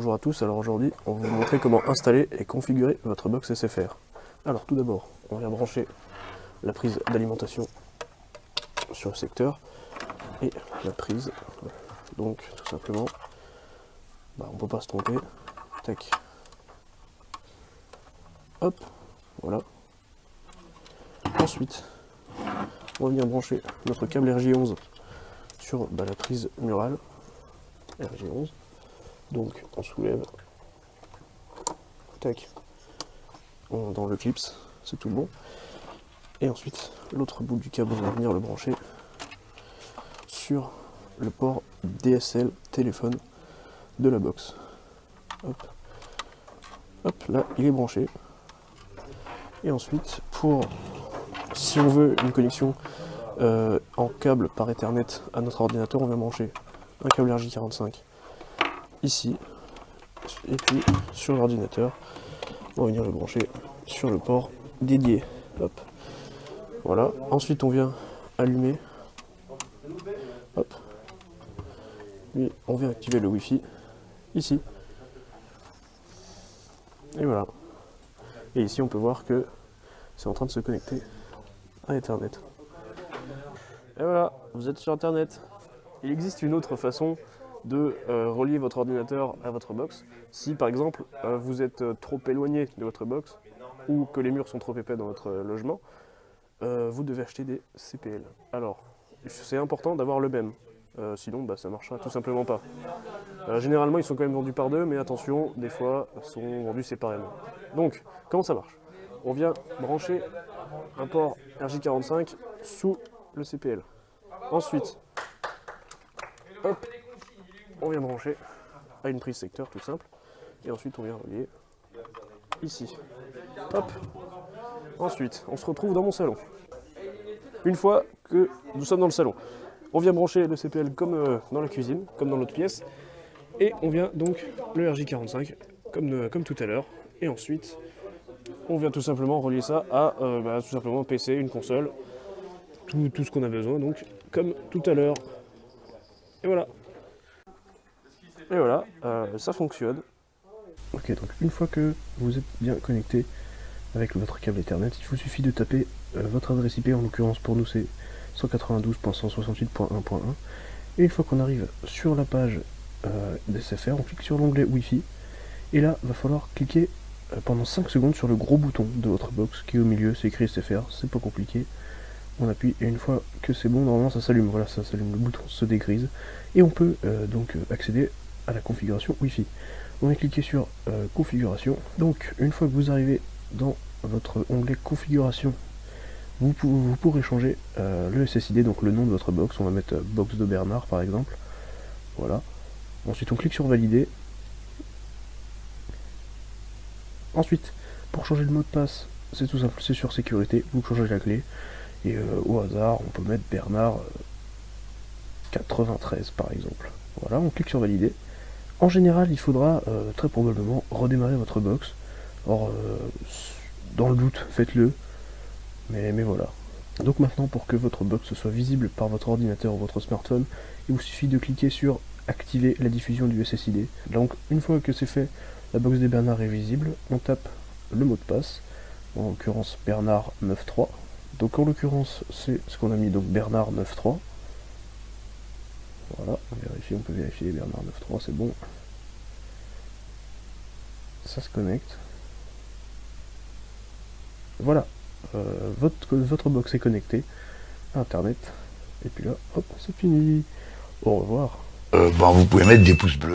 Bonjour à tous, alors aujourd'hui on va vous montrer comment installer et configurer votre box SFR. Alors tout d'abord, on vient brancher la prise d'alimentation sur le secteur et la prise, donc tout simplement, on peut pas se tromper, tac, hop, voilà. Ensuite, on va venir brancher notre câble RJ11 sur la prise murale RJ11. Donc on soulève, tac, dans le clips, c'est tout bon. Et ensuite, l'autre bout du câble, on va venir le brancher sur le port DSL téléphone de la box. Hop, hop, là il est branché. Et ensuite, si on veut une connexion en câble par Ethernet à notre ordinateur, on va brancher un câble RJ45 ici, et puis sur l'ordinateur, on va venir le brancher sur le port dédié. Hop. Voilà. Ensuite, on vient allumer. Hop. Puis on vient activer le Wi-Fi ici. Et voilà. Et ici, on peut voir que c'est en train de se connecter à Ethernet. Et voilà, vous êtes sur Internet. Il existe une autre façon de relier votre ordinateur à votre box. Si par exemple vous êtes trop éloigné de votre box ou que les murs sont trop épais dans votre logement, vous devez acheter des CPL. Alors, c'est important d'avoir le même, sinon ça marchera tout simplement pas. Généralement ils sont quand même vendus par deux, mais attention, des fois ils sont vendus séparément. Donc, comment ça marche? On vient brancher un port RJ45 sous le CPL. Ensuite, hop, on vient brancher à une prise secteur tout simple. Et ensuite on vient relier ici. Hop. Ensuite, on se retrouve dans mon salon. Une fois que nous sommes dans le salon, on vient brancher le CPL comme dans la cuisine, comme dans l'autre pièce. Et on vient donc le RJ45 comme tout à l'heure. Et ensuite, on vient tout simplement relier ça à tout simplement un PC, une console, tout ce qu'on a besoin, donc comme tout à l'heure. Et voilà. Et voilà, ça fonctionne. Ok, donc une fois que vous êtes bien connecté avec votre câble Ethernet, il vous suffit de taper votre adresse IP, en l'occurrence pour nous c'est 192.168.1.1. Et une fois qu'on arrive sur la page d'SFR, on clique sur l'onglet Wi-Fi. Et là, il va falloir cliquer pendant 5 secondes sur le gros bouton de votre box qui est au milieu, c'est écrit SFR, c'est pas compliqué. On appuie et une fois que c'est bon, normalement ça s'allume, voilà, ça s'allume, le bouton se dégrise. Et on peut donc accéder à la configuration Wi-Fi. On va cliquer sur configuration. Donc une fois que vous arrivez dans votre onglet configuration, vous pourrez changer le SSID, donc le nom de votre box. On va mettre box de Bernard par exemple. Voilà. Ensuite on clique sur valider. Ensuite, pour changer le mot de passe, c'est tout simple, c'est sur sécurité, vous changez la clé. Et au hasard, on peut mettre Bernard 93 par exemple. Voilà, on clique sur valider. En général, il faudra très probablement redémarrer votre box. Or, dans le doute, faites-le. Mais voilà. Donc maintenant, pour que votre box soit visible par votre ordinateur ou votre smartphone, il vous suffit de cliquer sur activer la diffusion du SSID. Donc une fois que c'est fait, la box des Bernard est visible, on tape le mot de passe, en l'occurrence Bernard 93. Donc en l'occurrence, c'est ce qu'on a mis, donc Bernard 93. Voilà, on peut vérifier Bernard 93, c'est bon. Ça se connecte. Voilà, votre box est connectée à Internet. Et puis là, hop, c'est fini. Au revoir. Vous pouvez mettre des pouces bleus.